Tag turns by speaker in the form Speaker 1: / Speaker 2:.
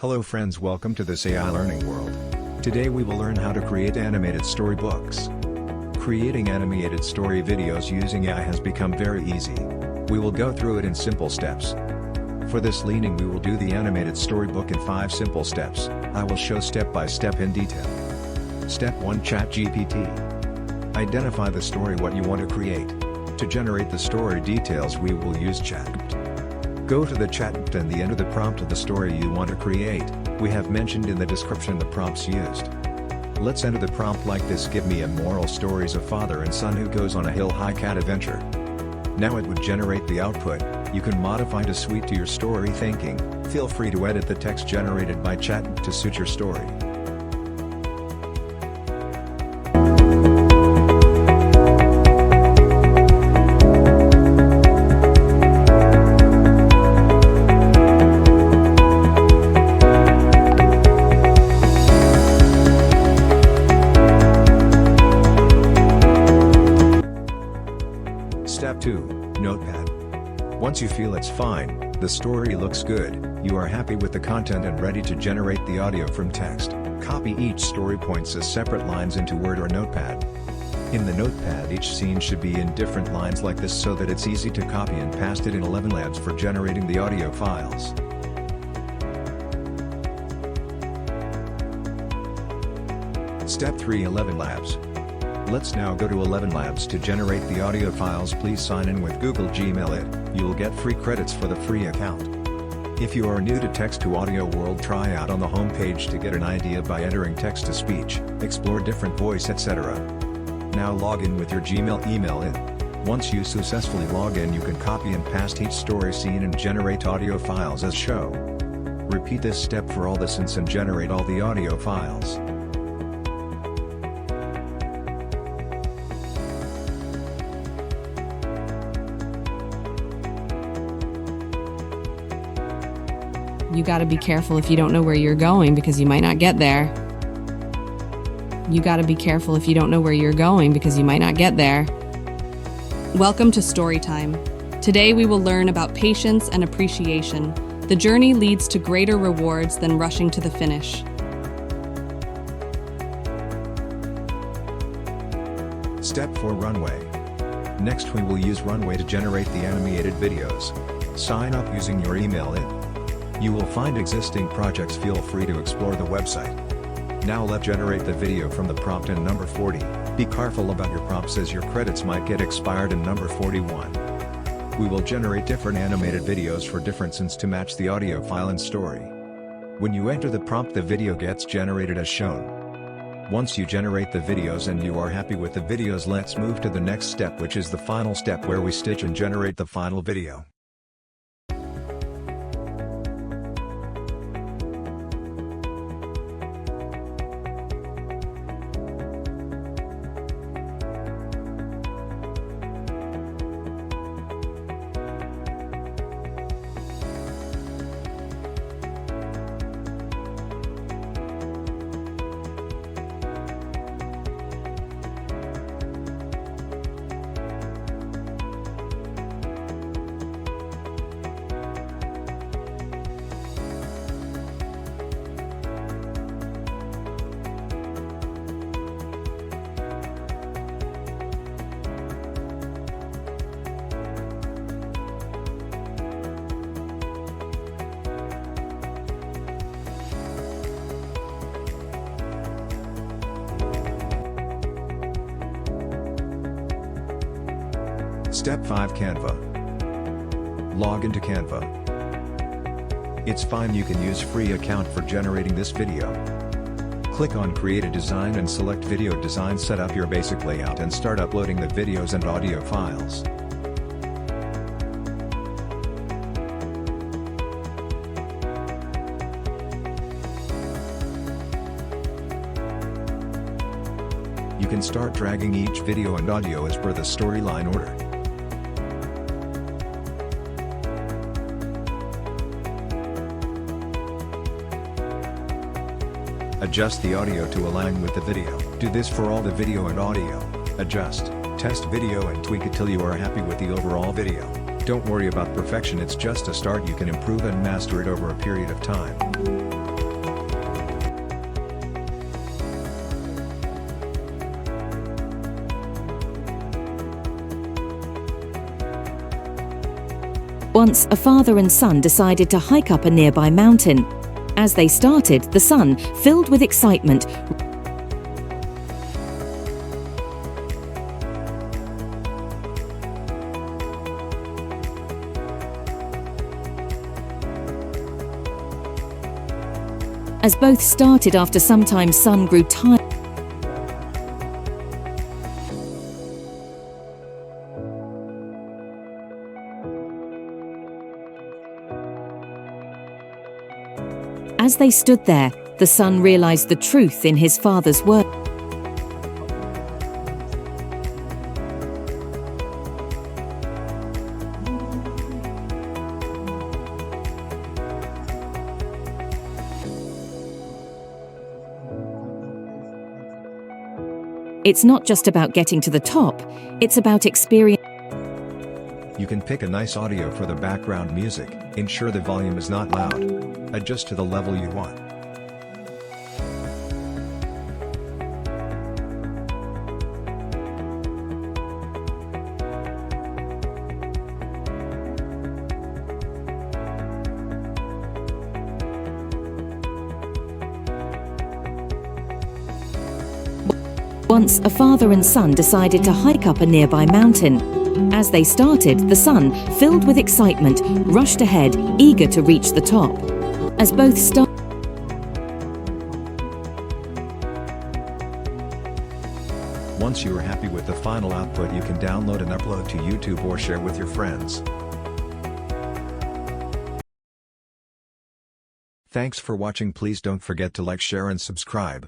Speaker 1: Hello friends, welcome to this AI learning world. Today we will learn how to create animated storybooks. Creating animated story videos using AI has become very easy. We will go through it in simple steps. For this learning we will do the animated storybook in 5 simple steps. I will show step by step in detail. Step 1, ChatGPT. Identify the story what you want to create. To generate the story details we will use ChatGPT. Go to the chat and the end of the prompt of the story you want to create. We have mentioned in the description the prompts used. Let's enter the prompt like this: give me a moral stories of father and son who goes on a hill-high cat adventure. Now it would generate the output. You can modify to suit to your story thinking. Feel free to edit the text generated by chat to suit your story. Step 2, Notepad. Once you feel it's fine, the story looks good, you are happy with the content and ready to generate the audio from text, copy each story points as separate lines into Word or Notepad. In the Notepad each scene should be in different lines like this so that it's easy to copy and paste it in Elevenlabs for generating the audio files. Step 3, Elevenlabs. Let's now go to Elevenlabs to generate the audio files. Please sign in with Google Gmail it. You will get free credits for the free account. If you are new to text to audio world, try out on the home page to get an idea by entering text to speech, explore different voice etc. Now log in with your Gmail email in. Once you successfully log in you can copy and paste each story scene and generate audio files as show. Repeat this step for all the scenes and generate all the audio files.
Speaker 2: You gotta be careful if you don't know where you're going because you might not get there. You gotta be careful if you don't know where you're going because you might not get there. Welcome to Storytime. Today we will learn about patience and appreciation. The journey leads to greater rewards than rushing to the finish.
Speaker 1: Step 4, Runway. Next we will use Runway to generate the animated videos. Sign up using your email in. You will find existing projects. Feel free to explore the website. Now let's generate the video from the prompt in number 40. Be careful about your prompts as your credits might get expired in number 41. We will generate different animated videos for different scenes to match the audio file and story. When you enter the prompt the video gets generated as shown. Once you generate the videos and you are happy with the videos, let's move to the next step, which is the final step where we stitch and generate the final video. Step 5, Canva. Log into Canva. It's fine, you can use free account for generating this video. Click on Create a Design and select Video Design. Set up your basic layout and start uploading the videos and audio files. You can start dragging each video and audio as per the storyline order. Adjust the audio to align with the video. Do this for all the video and audio. Adjust, test video and tweak it till you are happy with the overall video. Don't worry about perfection, it's just a start. You can improve and master it over a period of time.
Speaker 3: Once, a father and son decided to hike up a nearby mountain. As they started, the son, filled with excitement, as both started after some time, son grew tired. As they stood there, the son realized the truth in his father's words. It's not just about getting to the top, it's about experience.
Speaker 1: You can pick a nice audio for the background music, ensure the volume is not loud. Adjust to the level you want.
Speaker 3: Once, a father and son decided to hike up a nearby mountain. As they started, the son, filled with excitement, rushed ahead, eager to reach the top. As both started,
Speaker 1: Once you are happy with the final output, you can download and upload to YouTube or share with your friends. Thanks for watching. Please don't forget to like, share and subscribe.